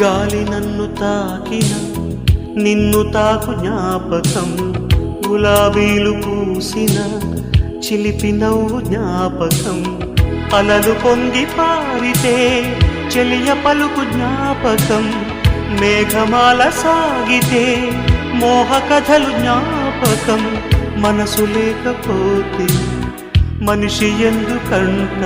గాలి నన్ను తాకిన నిన్ను తాకు జ్ఞాపకం, గులాబీలు పూసిన చిలిపి నవ్వు జ్ఞాపకం, అలలు పొంగి పారితే చెలియ పలుకు జ్ఞాపకం, మేఘమాల సాగితే మోహ కథలు జ్ఞాపకం. మనసు లేకపోతే మనిషి ఎందుకంట.